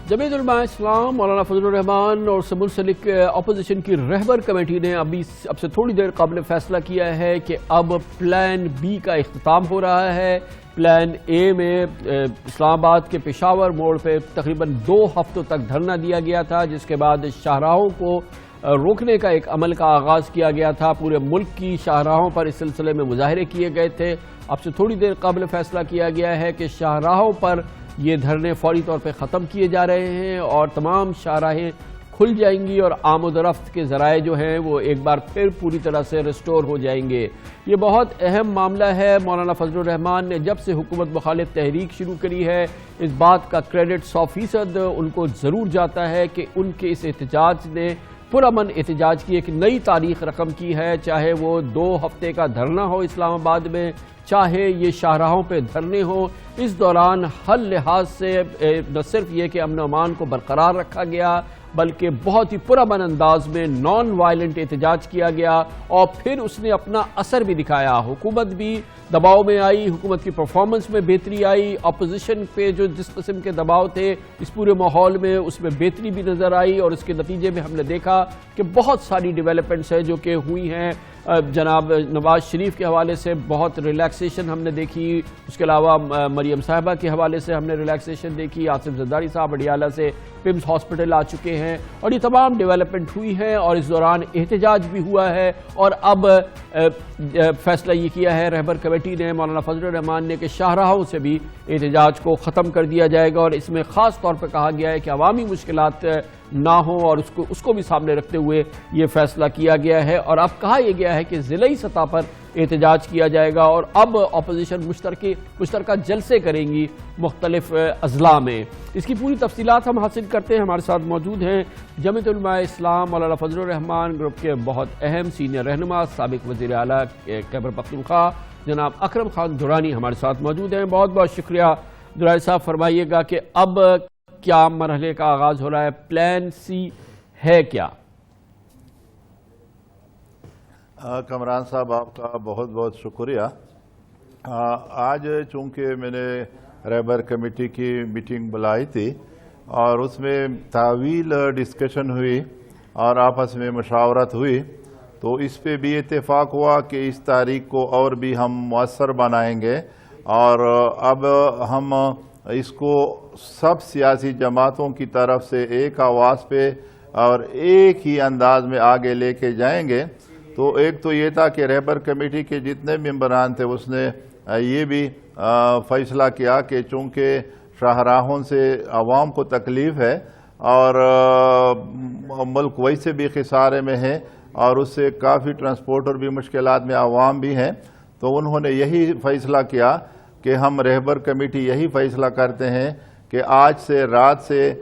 جمعیت علماء اسلام مولانا فضل الرحمان اور سے منسلک اپوزیشن کی رہبر کمیٹی نے اب سے تھوڑی دیر قبل فیصلہ کیا ہے کہ اب پلان بی کا اختتام ہو رہا ہے۔ پلان اے میں اسلام آباد کے پشاور موڑ پہ تقریباً 2 ہفتوں تک دھرنا دیا گیا تھا، جس کے بعد شاہراہوں کو روکنے کا ایک عمل کا آغاز کیا گیا تھا۔ پورے ملک کی شاہراہوں پر اس سلسلے میں مظاہرے کیے گئے تھے۔ اب سے تھوڑی دیر قبل فیصلہ کیا گیا ہے کہ شاہراہوں پر یہ دھرنے فوری طور پہ ختم کیے جا رہے ہیں اور تمام شاہراہیں کھل جائیں گی اور آمد و رفت کے ذرائع جو ہیں وہ ایک بار پھر پوری طرح سے ریسٹور ہو جائیں گے۔ یہ بہت اہم معاملہ ہے۔ مولانا فضل الرحمان نے جب سے حکومت مخالف تحریک شروع کری ہے، اس بات کا کریڈٹ 100% ان کو ضرور جاتا ہے کہ ان کے اس احتجاج نے پرامن احتجاج کی ایک نئی تاریخ رقم کی ہے، چاہے وہ 2 ہفتے کا دھرنا ہو اسلام آباد میں، چاہے یہ شاہراہوں پہ دھرنے ہوں۔ اس دوران ہر لحاظ سے نہ صرف یہ کہ امن و امان کو برقرار رکھا گیا، بلکہ بہت ہی پرامن انداز میں نان وائلنٹ احتجاج کیا گیا اور پھر اس نے اپنا اثر بھی دکھایا۔ حکومت بھی دباؤ میں آئی، حکومت کی پرفارمنس میں بہتری آئی، اپوزیشن پہ جو جس قسم کے دباؤ تھے اس پورے ماحول میں اس میں بہتری بھی نظر آئی، اور اس کے نتیجے میں ہم نے دیکھا کہ بہت ساری ڈیولپمنٹس ہیں جو کہ ہوئی ہیں۔ جناب نواز شریف کے حوالے سے بہت ریلیکسیشن ہم نے دیکھی، اس کے علاوہ مریم صاحبہ کے حوالے سے ہم نے ریلیکسیشن دیکھی، آصف زرداری صاحب اڈیالہ سے پمز ہاسپٹل آ چکے ہیں، اور یہ تمام ڈیولپمنٹ ہوئی ہیں اور اس دوران احتجاج بھی ہوا ہے۔ اور اب فیصلہ یہ کیا ہے رہبر کمیٹی نے، مولانا فضل الرحمان نے، کہ شاہراہوں سے بھی احتجاج کو ختم کر دیا جائے گا، اور اس میں خاص طور پہ کہا گیا ہے کہ عوامی مشکلات نہ ہوں، اور اس کو بھی سامنے رکھتے ہوئے یہ فیصلہ کیا گیا ہے۔ اور اب کہا یہ گیا ہے کہ ضلعی سطح پر احتجاج کیا جائے گا، اور اب اپوزیشن مشترکہ جلسے کریں گی مختلف اضلاع میں۔ اس کی پوری تفصیلات ہم حاصل کرتے ہیں۔ ہمارے ساتھ موجود ہیں جمعیت علماء اسلام مولانا فضل الرحمان گروپ کے بہت اہم سینئر رہنما، سابق وزیر اعلیٰ خیبر پختونخوا جناب اکرم خان درانی ہمارے ساتھ موجود ہیں۔ بہت بہت شکریہ درانی صاحب۔ فرمائیے گا کہ اب کیا مرحلے کا آغاز ہو رہا ہے، پلان سی ہے کیا؟ کمران صاحب آپ کا بہت بہت شکریہ۔ آج چونکہ میں نے رہبر کمیٹی کی میٹنگ بلائی تھی اور اس میں طویل ڈسکشن ہوئی اور آپس میں مشاورت ہوئی، تو اس پہ بھی اتفاق ہوا کہ اس تاریخ کو اور بھی ہم مؤثر بنائیں گے، اور اب ہم اس کو سب سیاسی جماعتوں کی طرف سے ایک آواز پہ اور ایک ہی انداز میں آگے لے کے جائیں گے۔ تو ایک تو یہ تھا کہ رہبر کمیٹی کے جتنے ممبران تھے اس نے یہ بھی فیصلہ کیا کہ چونکہ شاہراہوں سے عوام کو تکلیف ہے اور ملک ویسے بھی خسارے میں ہے اور اس سے کافی ٹرانسپورٹر بھی مشکلات میں عوام بھی ہیں، تو انہوں نے یہی فیصلہ کیا کہ ہم رہبر کمیٹی یہی فیصلہ کرتے ہیں کہ آج سے رات سے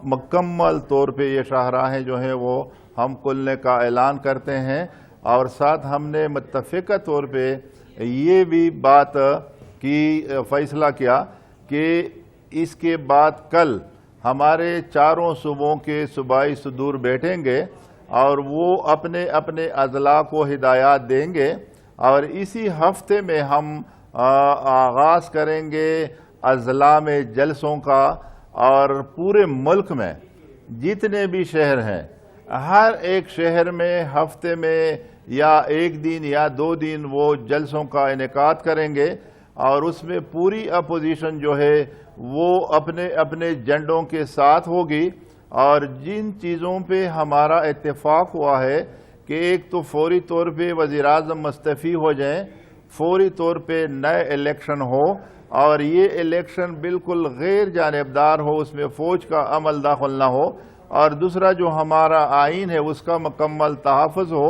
مکمل طور پہ یہ شاہراہیں جو ہیں وہ ہم کھلنے کا اعلان کرتے ہیں، اور ساتھ ہم نے متفقہ طور پہ یہ بھی بات کی فیصلہ کیا کہ اس کے بعد کل ہمارے چاروں صوبوں کے صوبائی صدور بیٹھیں گے اور وہ اپنے اپنے اضلاع کو ہدایات دیں گے، اور اسی ہفتے میں ہم آغاز کریں گے اضلاع میں جلسوں کا، اور پورے ملک میں جتنے بھی شہر ہیں ہر ایک شہر میں ہفتے میں یا 1 دن یا 2 دن وہ جلسوں کا انعقاد کریں گے، اور اس میں پوری اپوزیشن جو ہے وہ اپنے اپنے جنڈوں کے ساتھ ہوگی، اور جن چیزوں پہ ہمارا اتفاق ہوا ہے کہ ایک تو فوری طور پہ وزیر اعظم مستعفی ہو جائیں، فوری طور پہ نئے الیکشن ہو، اور یہ الیکشن بالکل غیر جانبدار ہو، اس میں فوج کا عمل داخل نہ ہو، اور دوسرا جو ہمارا آئین ہے اس کا مکمل تحفظ ہو۔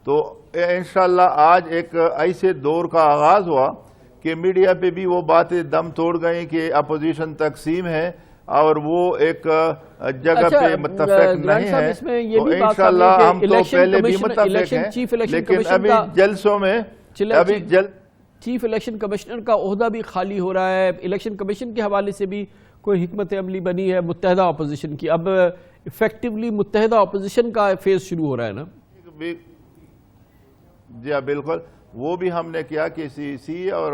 تو انشاءاللہ آج ایک ایسے دور کا آغاز ہوا کہ میڈیا پہ بھی وہ باتیں دم توڑ گئیں کہ اپوزیشن تقسیم ہے اور وہ ایک جگہ پہ متفق نہیں ہے، تو انشاءاللہ ہم تو پہلے بھی متفق ہیں، لیکن ابھی جلسوں میں چیف الیکشن کمشنر کا عہدہ بھی خالی ہو رہا ہے۔ الیکشن کمیشن کے حوالے سے بھی کوئی حکمت عملی بنی ہے متحدہ اپوزیشن کی، اب ایفیکٹولی متحدہ اپوزیشن کا فیز شروع ہو رہا ہے نا؟ جی ہاں بالکل، وہ بھی ہم نے کیا کہ سی اور